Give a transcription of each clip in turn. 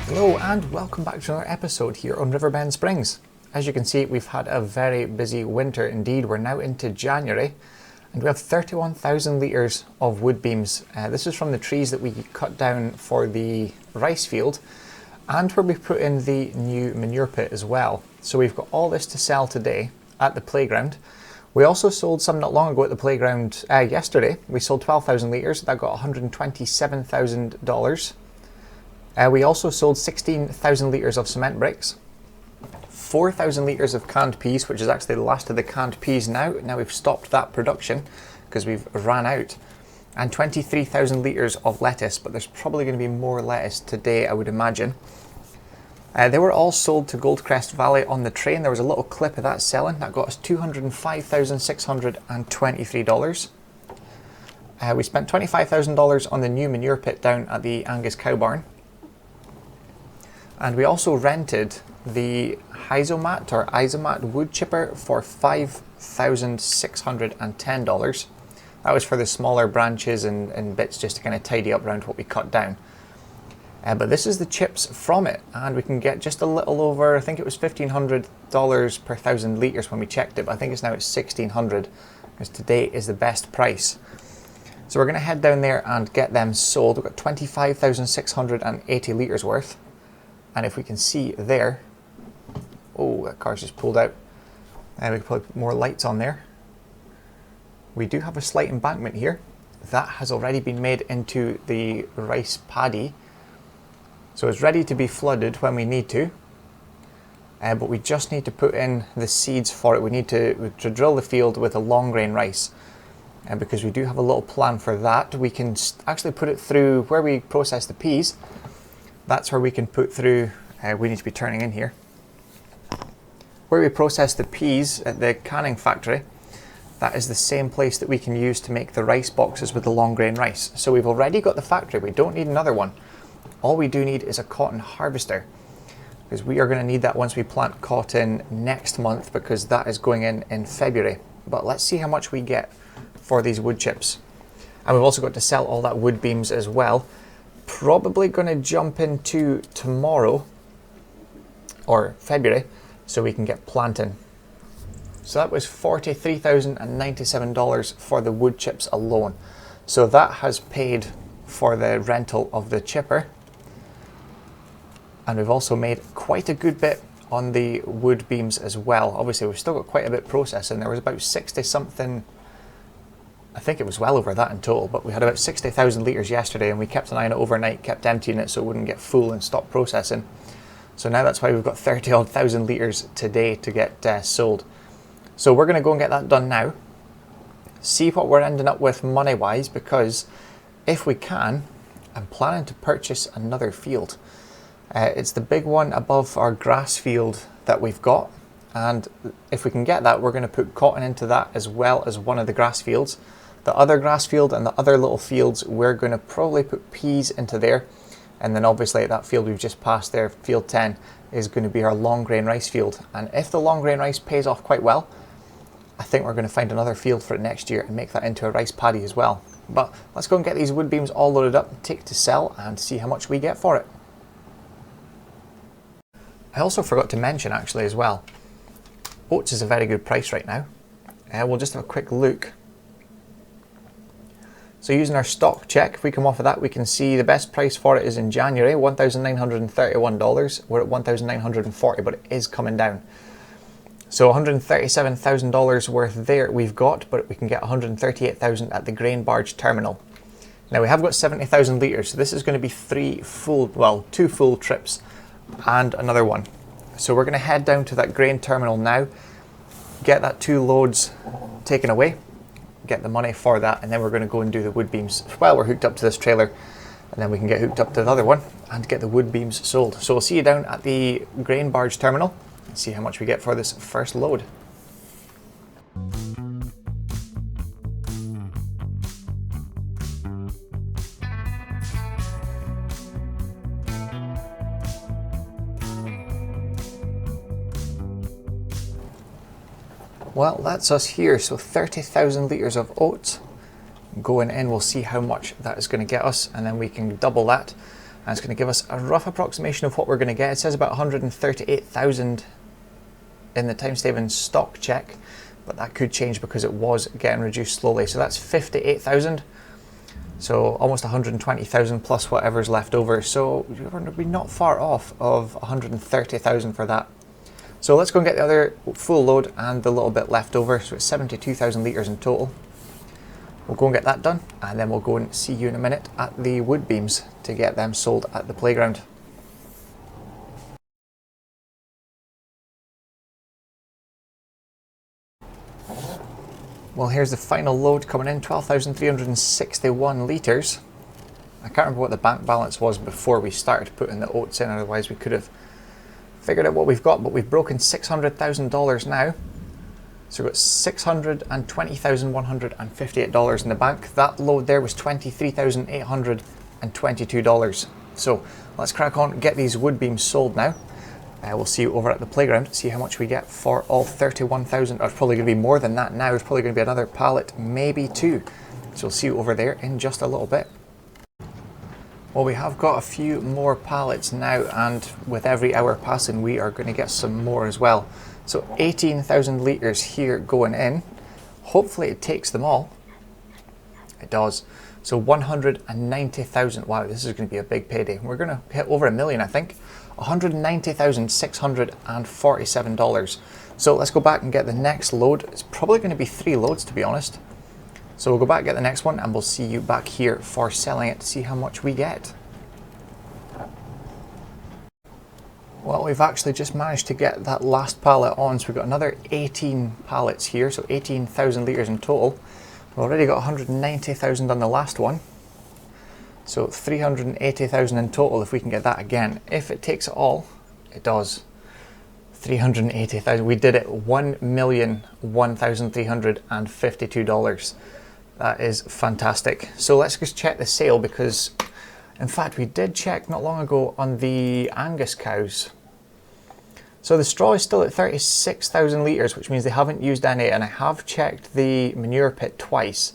Hello and welcome back to another episode here on Riverbend Springs. As you can see, we've had a very busy winter indeed. We're now into January and we have 31,000 litres of wood beams. This is from the trees that we cut down for the rice field and where we put in the new manure pit as well. So we've got all this to sell today at the playground. We also sold some not long ago at the playground yesterday. We sold 12,000 litres, that got $127,000. We also sold 16,000 litres of cement bricks, 4,000 litres of canned peas, which is actually the last of the canned peas now. Now we've stopped that production because we've ran out, and 23,000 litres of lettuce, but there's probably going to be more lettuce today, I would imagine. They were all sold to Goldcrest Valley on the train. There was a little clip of that selling. That got us $205,623. We spent $25,000 on the new manure pit down at the Angus cow barn. And we also rented the Isomat wood chipper for $5,610. That was for the smaller branches and bits just to kind of tidy up around what we cut down. But this is the chips from it, and we can get just a little over, I think it was $1,500 per 1,000 litres when we checked it, but I think it's now at $1,600 because today is the best price. So we're going to head down there and get them sold. We've got 25,680 litres worth. And if we can see there, oh, that car's just pulled out. And we can put more lights on there. We do have a slight embankment here. That has already been made into the rice paddy. So it's ready to be flooded when we need to. But we just need to put in the seeds for it. We need to drill the field with a long grain rice. And because we do have a little plan for that, we can actually put it through where we process the peas. That's where we can put through, we need to be turning in here, where we process the peas at the canning factory. That is the same place that we can use to make the rice boxes with the long grain rice. So we've already got the factory, we don't need another one. All we do need is a cotton harvester, because we are going to need that once we plant cotton next month, because that is going in February. But let's see how much we get for these wood chips. And we've also got to sell all that wood beams as well. Probably going to jump into tomorrow or February so we can get planting. So that was $43,097 for the wood chips alone. So that has paid for the rental of the chipper. And we've also made quite a good bit on the wood beams as well. Obviously we've still got quite a bit processing. There was about 60 something, I think it was well over that in total, but we had about 60,000 litres yesterday and we kept an eye on it overnight, kept emptying it so it wouldn't get full and stop processing. So now that's why we've got 30-odd thousand litres today to get sold. So we're going to go and get that done now, see what we're ending up with money-wise, because if we can, I'm planning to purchase another field. It's the big one above our grass field that we've got, and if we can get that, we're going to put cotton into that as well as one of the grass fields. The other grass field and the other little fields, we're going to probably put peas into there. And then obviously that field we've just passed there, field 10, is going to be our long grain rice field. And if the long grain rice pays off quite well, I think we're going to find another field for it next year and make that into a rice paddy as well. But let's go and get these wood beams all loaded up, take to sell and see how much we get for it. I also forgot to mention actually as well, oats is a very good price right now. We'll just have a quick look. So using our stock check, if we come off of that, we can see the best price for it is in January, $1,931. We're at $1,940, but it is coming down. So $137,000 worth there we've got, but we can get $138,000 at the grain barge terminal. Now we have got 70,000 litres, so this is going to be two full trips and another one. So we're going to head down to that grain terminal now, get that 2 loads taken away, get the money for that, and then we're going to go and do the wood beams while we're hooked up to this trailer, and then we can get hooked up to the other one and get the wood beams sold. So we'll see you down at the grain barge terminal and see how much we get for this first load. Well, that's us here, so 30,000 litres of oats going in. We'll see how much that is going to get us, and then we can double that And it's going to give us a rough approximation of what we're going to get. It says about 138,000 in the time saving stock check, but that could change because it was getting reduced slowly. So that's 58,000. So almost 120,000 plus whatever's left over. So we're going to be not far off of 130,000 for that. So let's go and get the other full load and the little bit left over. So it's 72,000 litres in total. We'll go and get that done, and then we'll go and see you in a minute at the wood beams to get them sold at the playground. Well, here's the final load coming in, 12,361 litres. I can't remember what the bank balance was before we started putting the oats in, otherwise we could have figured out what we've got, but we've broken $600,000 now. So we've got $620,158 in the bank. That load there was $23,822. So let's crack on, get these wood beams sold now. We'll see you over at the playground, see how much we get for all 31,000. It's probably going to be more than that now. There's probably going to be another pallet, maybe two. So we'll see you over there in just a little bit. Well, we have got a few more pallets now, and with every hour passing, we are going to get some more as well. So 18,000 litres here going in. Hopefully it takes them all. It does. So 190,000. Wow, this is going to be a big payday. We're going to hit over $1 million, I think. $190,647. So let's go back and get the next load. It's probably going to be 3 loads, to be honest. So we'll go back, get the next one, and we'll see you back here for selling it to see how much we get. Well, we've actually just managed to get that last pallet on, so we've got another 18 pallets here, so 18,000 litres in total. We've already got 190,000 on the last one, so 380,000 in total if we can get that again. If it takes it all, it does. 380,000. We did it. $1,001,352. That is fantastic. So let's just check the sale, because in fact we did check not long ago on the Angus cows. So the straw is still at 36,000 litres, which means they haven't used any, and I have checked the manure pit twice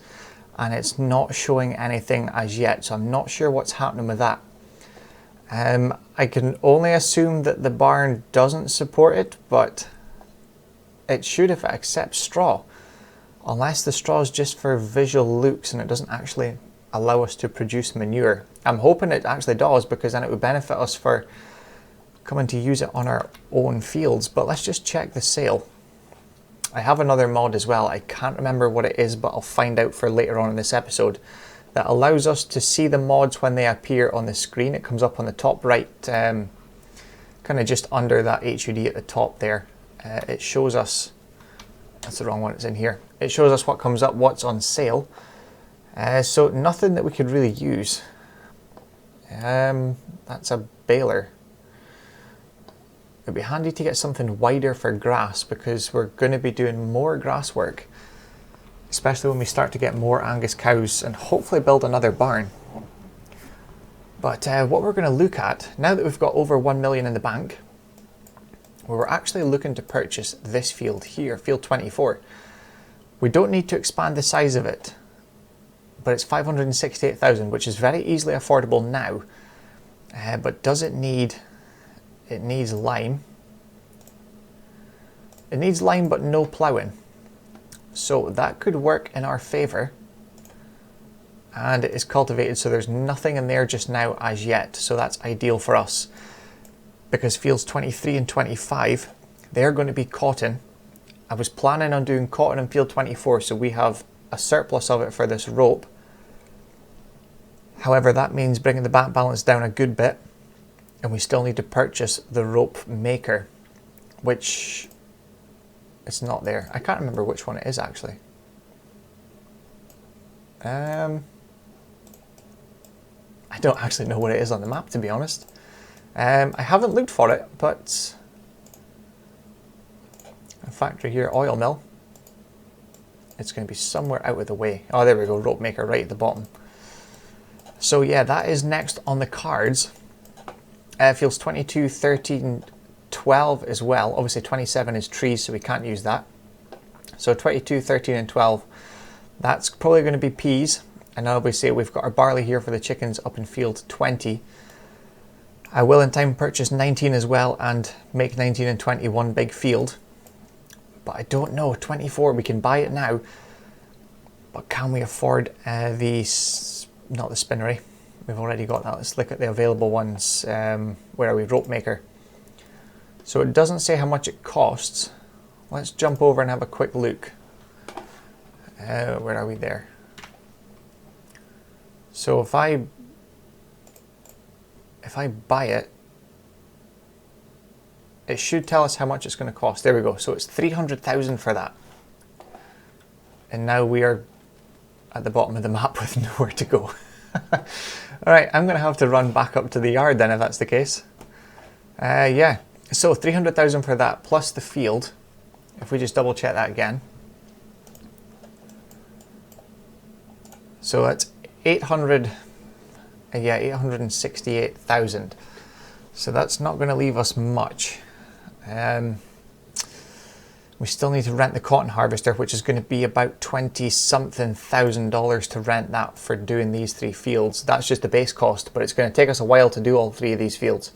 and it's not showing anything as yet, so I'm not sure what's happening with that. I can only assume that the barn doesn't support it, but it should if it accepts straw. Unless the straw is just for visual looks and it doesn't actually allow us to produce manure. I'm hoping it actually does, because then it would benefit us for coming to use it on our own fields. But let's just check the sale. I have another mod as well. I can't remember what it is, but I'll find out for later on in this episode, that allows us to see the mods when they appear on the screen. It comes up on the top right, kind of just under that HUD at the top there. It shows us, that's the wrong one, it's in here. It shows us what comes up, what's on sale. So nothing that we could really use. That's a baler. It'd be handy to get something wider for grass, because we're going to be doing more grass work, especially when we start to get more Angus cows and hopefully build another barn. But what we're going to look at, now that we've got over 1 million in the bank, we're actually looking to purchase this field here, field 24. We don't need to expand the size of it, but it's 568,000, which is very easily affordable now. But does it need, it needs lime. It needs lime but no ploughing. So that could work in our favour. And it is cultivated, so there's nothing in there just now as yet. So that's ideal for us, because fields 23 and 25, they're going to be cotton. I was planning on doing cotton in field 24, so we have a surplus of it for this rope. However, that means bringing the bank balance down a good bit, and we still need to purchase the rope maker, which it's not there. I can't remember which one it is actually. I don't actually know what it is on the map, to be honest. I haven't looked for it, but a factory here, oil mill. It's going to be somewhere out of the way. Oh, there we go, rope maker right at the bottom. So yeah, that is next on the cards. Fields 22, 13, 12 as well. Obviously 27 is trees, so we can't use that. So 22, 13 and 12, that's probably going to be peas. And obviously we've got our barley here for the chickens up in field 20. I will in time purchase 19 as well and make 19 and 20 one big field. But I don't know, 24, we can buy it now. But can we afford not the spinnery? We've already got that. Let's look at the available ones. Where are we? Rope maker. So it doesn't say how much it costs. Let's jump over and have a quick look. Where are we there? So if I buy it, it should tell us how much it's going to cost. There we go. So it's 300,000 for that. And now we are at the bottom of the map with nowhere to go. Alright, I'm going to have to run back up to the yard then if that's the case. Yeah, so 300,000 for that plus the field. If we just double check that again. So that's 868,000. So that's not going to leave us much. We still need to rent the cotton harvester, which is going to be about $20-something thousand to rent that for doing these 3 fields. That's just the base cost, but it's going to take us a while to do all 3 of these fields.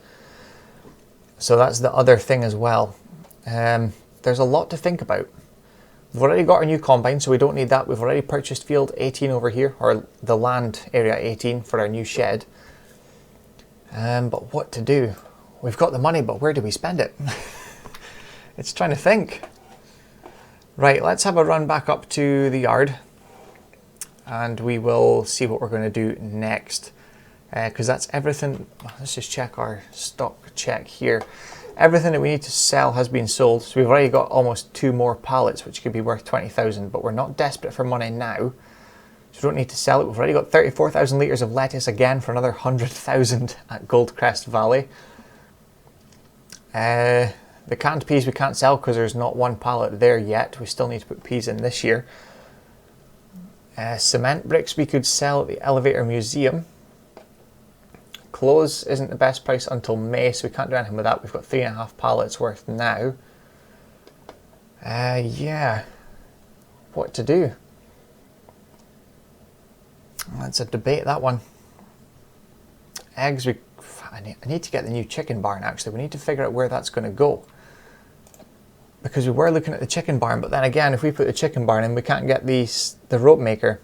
So that's the other thing as well. There's a lot to think about. We've already got our new combine, so we don't need that. We've already purchased field 18 over here, or the land area 18 for our new shed. But what to do? We've got the money, but where do we spend it? It's trying to think. Right, let's have a run back up to the yard and we will see what we're going to do next. Because that's everything. Let's just check our stock check here. Everything that we need to sell has been sold. So we've already got almost 2 more pallets, which could be worth 20,000, but we're not desperate for money now. So we don't need to sell it. We've already got 34,000 litres of lettuce again for another 100,000 at Goldcrest Valley. The canned peas we can't sell because there's not 1 pallet there yet. We still need to put peas in this year. Cement bricks we could sell at the Elevator Museum. Clothes isn't the best price until May, so we can't do anything with that. We've got 3.5 pallets worth now. Yeah. What to do? That's a debate, that one. Eggs, I need to get the new chicken barn actually. We need to figure out where that's going to go. Because we were looking at the chicken barn, but then again, if we put the chicken barn in, we can't get the rope maker.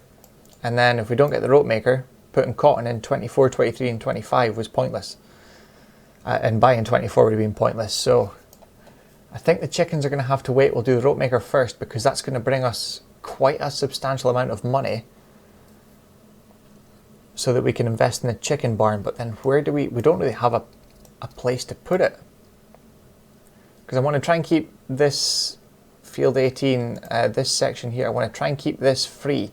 And then if we don't get the rope maker, putting cotton in 24, 23 and 25 was pointless. And buying 24 would have been pointless. So I think the chickens are going to have to wait. We'll do the rope maker first because that's going to bring us quite a substantial amount of money so that we can invest in the chicken barn. But then where do we don't really have a place to put it. Because I want to try and keep this field 18, this section here, I want to try and keep this free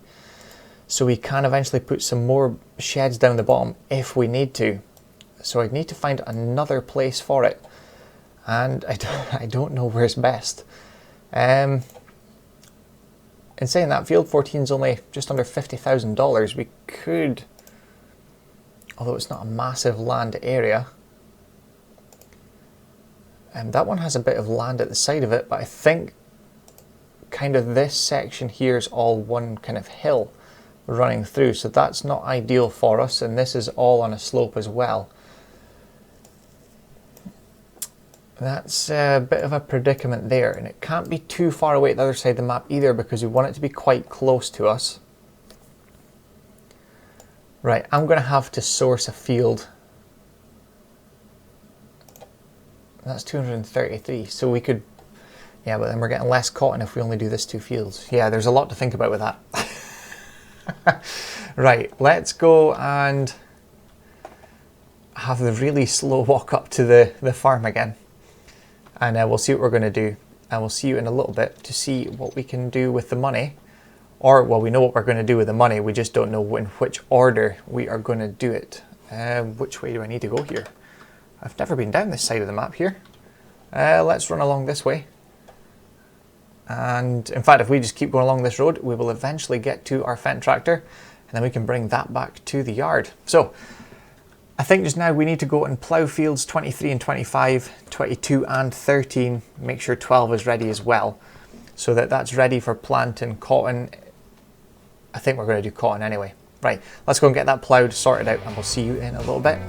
so we can eventually put some more sheds down the bottom if we need to. So I need to find another place for it, and I don't know where's best. In saying that, field 14 is only just under $50,000. We could, although it's not a massive land area, and that one has a bit of land at the side of it, but I think kind of this section here is all one kind of hill running through, so that's not ideal for us, and this is all on a slope as well. That's a bit of a predicament there, and it can't be too far away at the other side of the map either because we want it to be quite close to us. Right, I'm going to have to source a field. That's 233, so we could, yeah, but then we're getting less cotton if we only do this 2 fields. Yeah, there's a lot to think about with that. Right, let's go and have the really slow walk up to the farm again. And we'll see what we're going to do. And we'll see you in a little bit to see what we can do with the money. Or, well, we know what we're going to do with the money. We just don't know in which order we are going to do it. Which way do I need to go here? I've never been down this side of the map here. Let's run along this way. And in fact, if we just keep going along this road, we will eventually get to our Fendt tractor, and then we can bring that back to the yard. So I think just now we need to go and plough fields 23 and 25, 22 and 13. Make sure 12 is ready as well, so that that's ready for planting cotton. I think we're going to do cotton anyway. Right, let's go and get that ploughed, sorted out, and we'll see you in a little bit.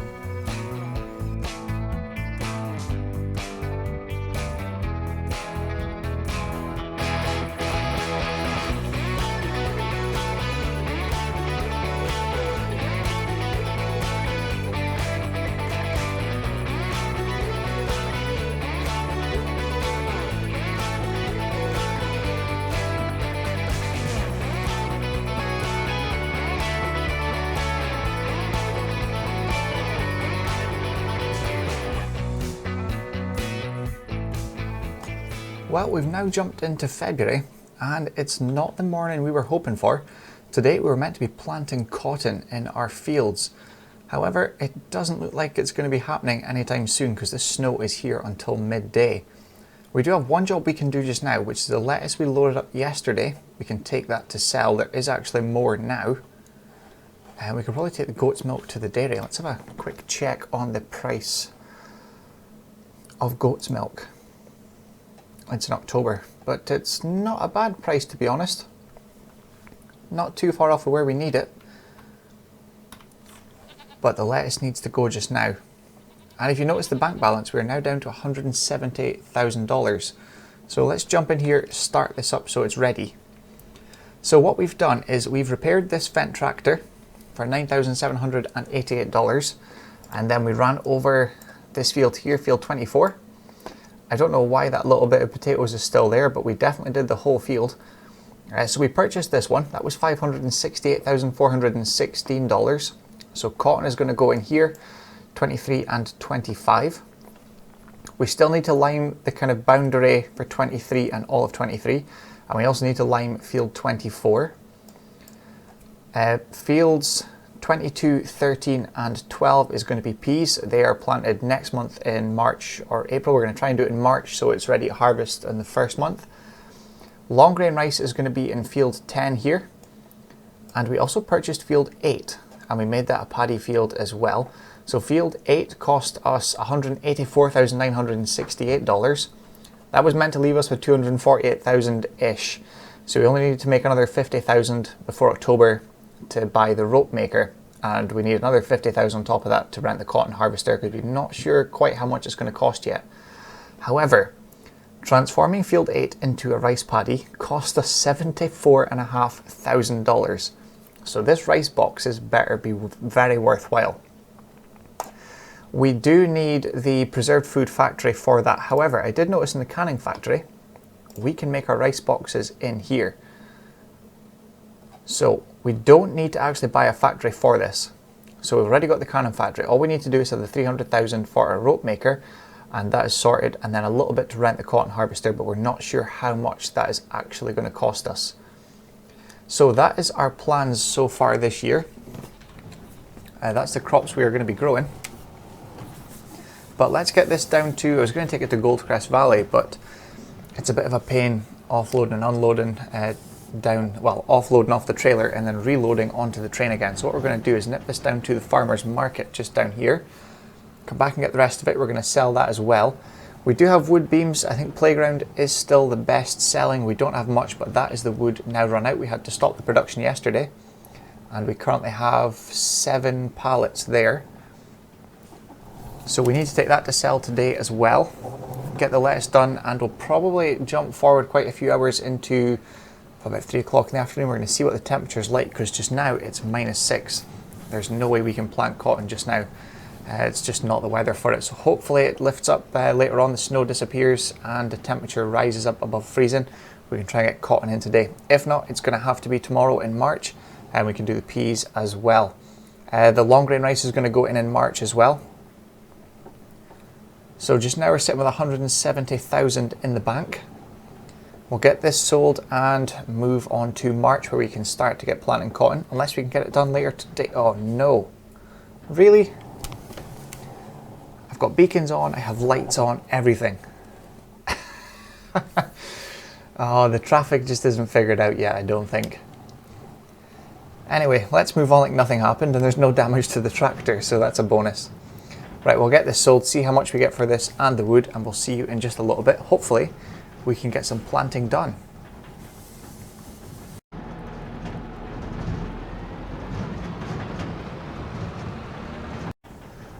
Well, we've now jumped into February and it's not the morning we were hoping for. Today we were meant to be planting cotton in our fields. However, it doesn't look like it's going to be happening anytime soon because the snow is here until midday. We do have one job we can do just now, which is the lettuce we loaded up yesterday. We can take that to sell. There is actually more now. And we could probably take the goat's milk to the dairy. Let's have a quick check on the price of goat's milk. It's in October, but it's not a bad price to be honest. Not too far off of where we need it. But the lettuce needs to go just now. And if you notice the bank balance, we're now down to $178,000. So let's jump in here, start this up so it's ready. So what we've done is we've repaired this Fendt tractor for $9,788. And then we ran over this field here, field 24. I don't know why that little bit of potatoes is still there, but we definitely did the whole field. So we purchased this one. That was $568,416. So cotton is going to go in here, 23 and 25. We still need to lime the kind of boundary for 23 and all of 23. And we also need to lime field 24. Fields 22, 13 and 12 is going to be peas. They are planted next month in March or April. We're going to try and do it in March so it's ready to harvest in the first month. Long grain rice is going to be in field 10 here. And we also purchased field 8 and we made that a paddy field as well. So field 8 cost us $184,968. That was meant to leave us with $248,000-ish. So we only needed to make another $50,000 before October to buy the rope maker, and we need another $50,000 on top of that to rent the cotton harvester because we're not sure quite how much it's going to cost yet. However, transforming field 8 into a rice paddy cost us $74,500. So this rice boxes better be very worthwhile. We do need the preserved food factory for that. However, I did notice in the canning factory, we can make our rice boxes in here. So we don't need to actually buy a factory for this. So we've already got the canning factory. All we need to do is have the $300,000 for our rope maker, and that is sorted, and then a little bit to rent the cotton harvester, but we're not sure how much that is actually going to cost us. So that is our plans so far this year. That's the crops we are going to be growing. But let's get this down to, I was going to take it to Goldcrest Valley, but it's a bit of a pain offloading and unloading offloading off the trailer and then reloading onto the train again. So what we're going to do is nip this down to the farmer's market just down here. Come back and get the rest of it. We're going to sell that as well. We do have wood beams. I think Playground is still the best selling. We don't have much, but that is the wood now run out. We had to stop the production yesterday, and we currently have 7 pallets there. So we need to take that to sell today as well. Get the lettuce done, and we'll probably jump forward quite a few hours into about 3 o'clock in the afternoon. We're going to see what the temperature is like, because just now it's -6. There's no way we can plant cotton just now. It's just not the weather for it. So hopefully it lifts up later on, the snow disappears and the temperature rises up above freezing. We can try and get cotton in today. If not, it's going to have to be tomorrow in March, and we can do the peas as well. The long grain rice is going to go in March as well. So just now we're sitting with $170,000 in the bank. We'll get this sold and move on to March, where we can start to get planting cotton, unless we can get it done later today. Oh no, really? I've got beacons on, I have lights on, everything. Oh, the traffic just isn't figured out yet, I don't think. Anyway, let's move on like nothing happened, and there's no damage to the tractor, so that's a bonus. Right, we'll get this sold, see how much we get for this and the wood, and we'll see you in just a little bit. Hopefully, we can get some planting done.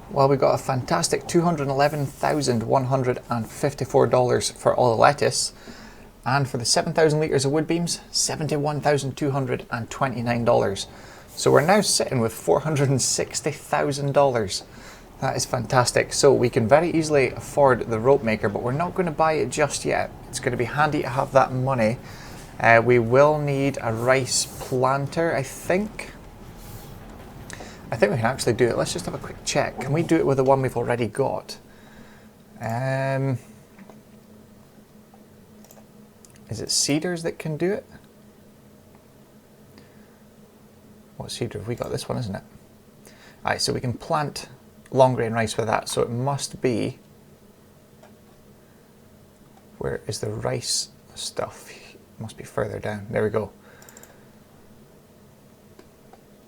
Well, we got a fantastic $211,154 for all the lettuce, and for the 7,000 litres of wood beams, $71,229. So we're now sitting with $460,000. That is fantastic. So we can very easily afford the rope maker, but we're not going to buy it just yet. It's going to be handy to have that money. We will need a rice planter, I think. I think we can actually do it. Let's just have a quick check. Can we do it with the one we've already got? Is it cedars that can do it? What cedar have we got? This one, isn't it? Alright, so we can plant long grain rice with that, so it must be... Where is the rice stuff? It must be further down. There we go.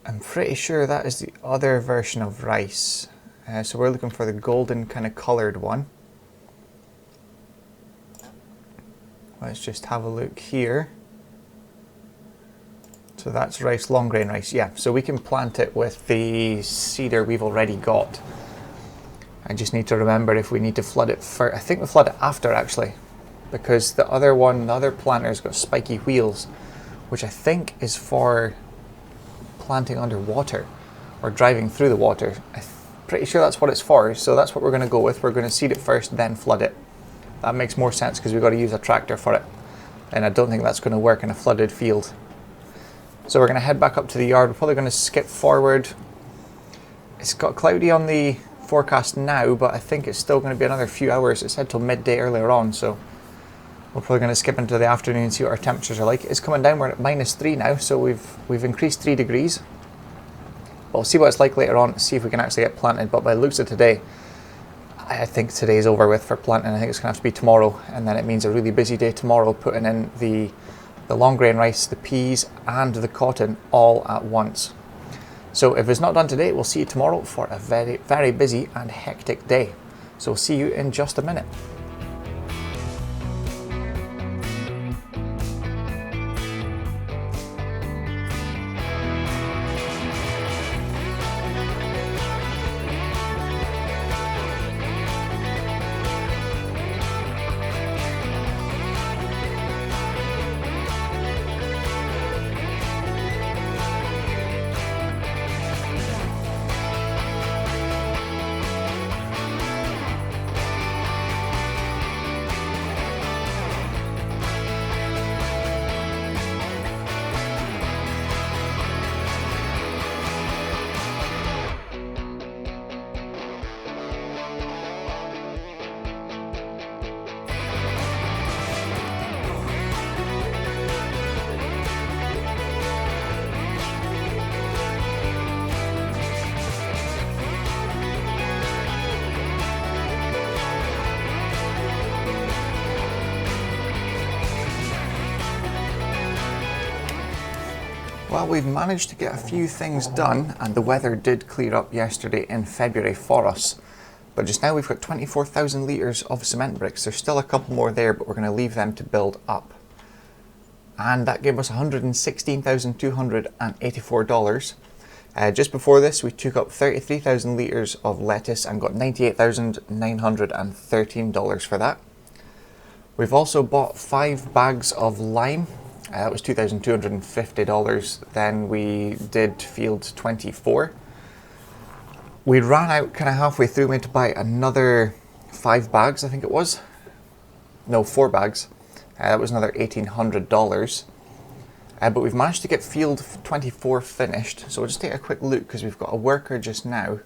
I'm pretty sure that is the other version of rice. So we're looking for the golden kind of coloured one. Let's just have a look here. So that's rice, long grain rice, yeah. So we can plant it with the cedar we've already got. I just need to remember if we need to flood it first. I think we flood it after actually, because the other one, the other planter's got spiky wheels, which I think is for planting underwater or driving through the water. I'm pretty sure that's what it's for, so that's what we're going to go with. We're going to seed it first, then flood it. That makes more sense because we've got to use a tractor for it, and I don't think that's going to work in a flooded field. So we're going to head back up to the yard. We're probably going to skip forward. It's got cloudy on the forecast now, but I think it's still going to be another few hours. It said till midday earlier on, so we're probably going to skip into the afternoon and see what our temperatures are like. It's coming down. We're at -3 now, so we've increased 3 degrees. But we'll see what it's like later on, see if we can actually get planted. But by the looks of today, I think today's over with for planting. I think it's going to have to be tomorrow, and then it means a really busy day tomorrow, putting in the long grain rice, the peas and the cotton all at once. So if it's not done today, we'll see you tomorrow for a very, very busy and hectic day. So we'll see you in just a minute. Well, we've managed to get a few things done, and the weather did clear up yesterday in February for us. But just now we've got 24,000 litres of cement bricks. There's still a couple more there, but we're going to leave them to build up. And that gave us $116,284. Just before this, we took up 33,000 litres of lettuce and got $98,913 for that. We've also bought 5 bags of lime. That was $2,250. Then we did field 24. We ran out kind of halfway through. We had to buy another 5 bags, I think it was. No, 4 bags. That was another $1,800. But we've managed to get field 24 finished. So we'll just take a quick look because we've got a worker just now.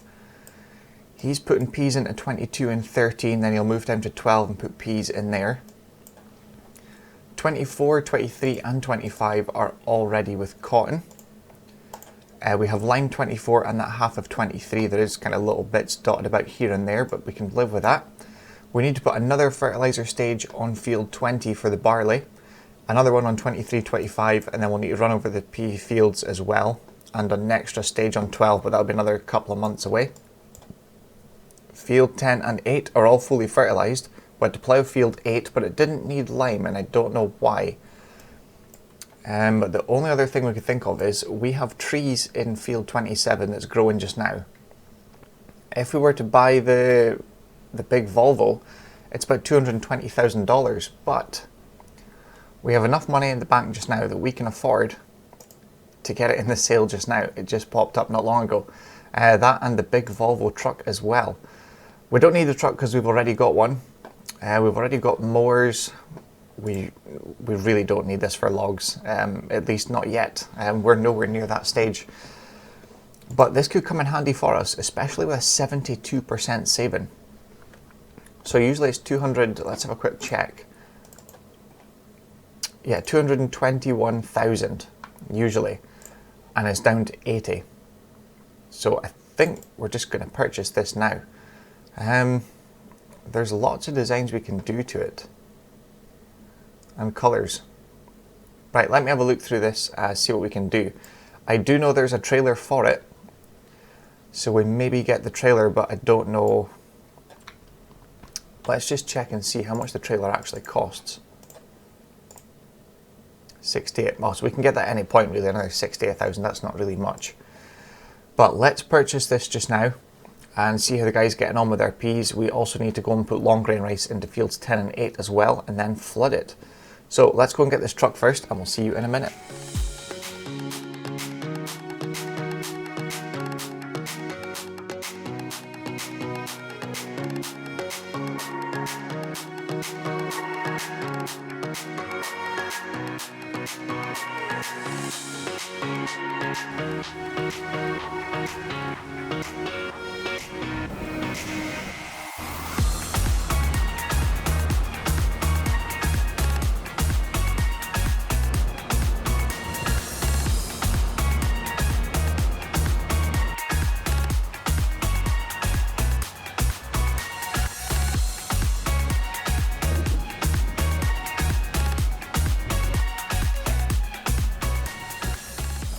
He's putting peas into 22 and 13, then he'll move down to 12 and put peas in there. 24, 23 and 25 are all ready with cotton. We have lime 24 and that half of 23. There is kind of little bits dotted about here and there, but we can live with that. We need to put another fertiliser stage on field 20 for the barley, another one on 23, 25, and then we'll need to run over the pea fields as well, and an extra stage on 12, but that'll be another couple of months away. Field 10 and 8 are all fully fertilised. We had to plough field 8, but it didn't need lime, and I don't know why. But the only other thing we could think of is we have trees in field 27 that's growing just now. If we were to buy the big Volvo, it's about $220,000, but we have enough money in the bank just now that we can afford to get it in the sale just now. It just popped up not long ago. That and the big Volvo truck as well. We don't need the truck because we've already got one. We've already got mowers. We really don't need this for logs, at least not yet. We're nowhere near that stage. But this could come in handy for us, especially with a 72% saving. So usually it's 200, let's have a quick check. yeah, 221,000 usually, and it's down to 80. So I think we're just going to purchase this now. There's lots of designs we can do to it, and colours. Right, let me have a look through this, see what we can do. I do know there's a trailer for it, so we maybe get the trailer, but I don't know. Let's just check and see how much the trailer actually costs. 68, well, so we can get that at any point really, another 68,000, that's not really much. But let's purchase this just now and see how the guy's getting on with their peas. We also need to go and put long grain rice into fields 10 and 8 as well, and then flood it. So let's go and get this truck first, and we'll see you in a minute.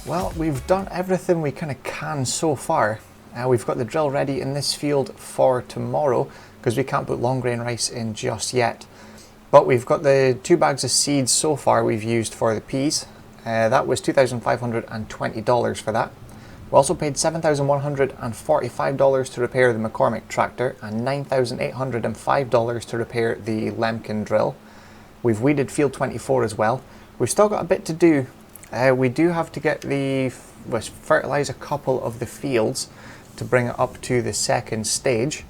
Well, we've done everything we kind of can so far. We've got the drill ready in this field for tomorrow because we can't put long grain rice in just yet. But we've got the 2 bags of seeds so far we've used for the peas. That was $2,520 for that. We also paid $7,145 to repair the McCormick tractor and $9,805 to repair the Lemken drill. We've weeded field 24 as well. We've still got a bit to do. We do have to get fertilise a couple of the fields to bring it up to the second stage.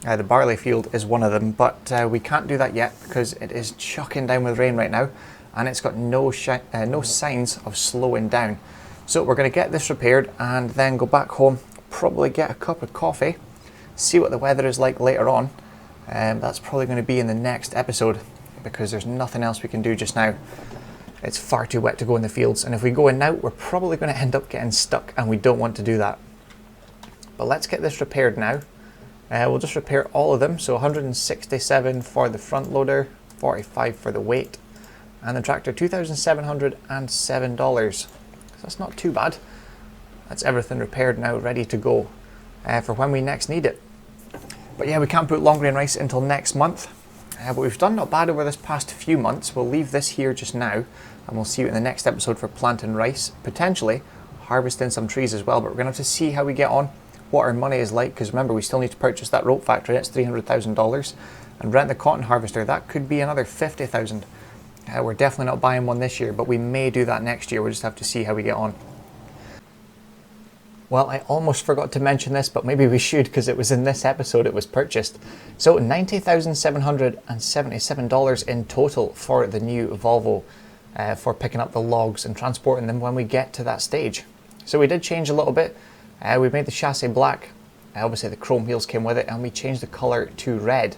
The barley field is one of them, but we can't do that yet because it is chucking down with rain right now, and it's got no signs of slowing down. So we're going to get this repaired and then go back home, probably get a cup of coffee, see what the weather is like later on. That's probably going to be in the next episode because there's nothing else we can do just now. It's far too wet to go in the fields, and if we go in now, we're probably going to end up getting stuck, and we don't want to do that. But let's get this repaired now. We'll just repair all of them, so 167 for the front loader, 45 for the weight, and the tractor $2,707. So that's not too bad. That's everything repaired now, ready to go for when we next need it. But yeah, we can't put long grain rice until next month. But we've done not bad over this past few months. We'll leave this here just now, and we'll see you in the next episode for planting rice, potentially harvesting some trees as well. But we're going to have to see how we get on, what our money is like, because remember, we still need to purchase that rope factory. That's $300,000, and rent the cotton harvester. That could be another $50,000. We're definitely not buying one this year, but we may do that next year. We'll just have to see how we get on. Well, I almost forgot to mention this, but maybe we should because it was in this episode it was purchased. So $90,777 in total for the new Volvo for picking up the logs and transporting them when we get to that stage. So we did change a little bit. We made the chassis black. Obviously the chrome wheels came with it, and we changed the colour to red.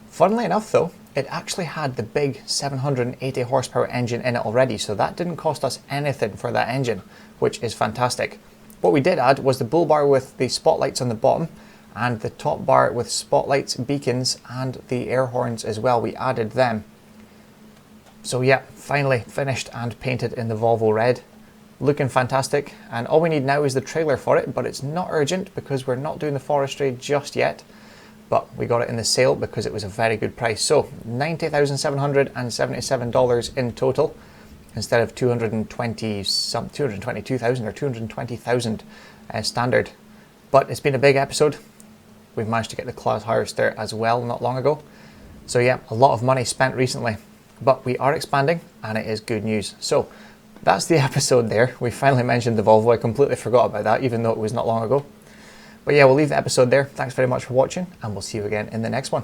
Funnily enough though, it actually had the big 780 horsepower engine in it already, so that didn't cost us anything for that engine, which is fantastic. What we did add was the bull bar with the spotlights on the bottom, and the top bar with spotlights, beacons, and the air horns as well. We added them. So yeah, finally finished and painted in the Volvo red. Looking fantastic, and all we need now is the trailer for it, but it's not urgent because we're not doing the forestry just yet. But we got it in the sale because it was a very good price. So $90,777 in total, instead of 222,000 or 220,000 standard. But it's been a big episode. We've managed to get the cloth harvester as well not long ago. So yeah, a lot of money spent recently, but we are expanding, and it is good news. So that's the episode there. We finally mentioned the Volvo. I completely forgot about that, even though it was not long ago. But yeah, we'll leave the episode there. Thanks very much for watching, and we'll see you again in the next one.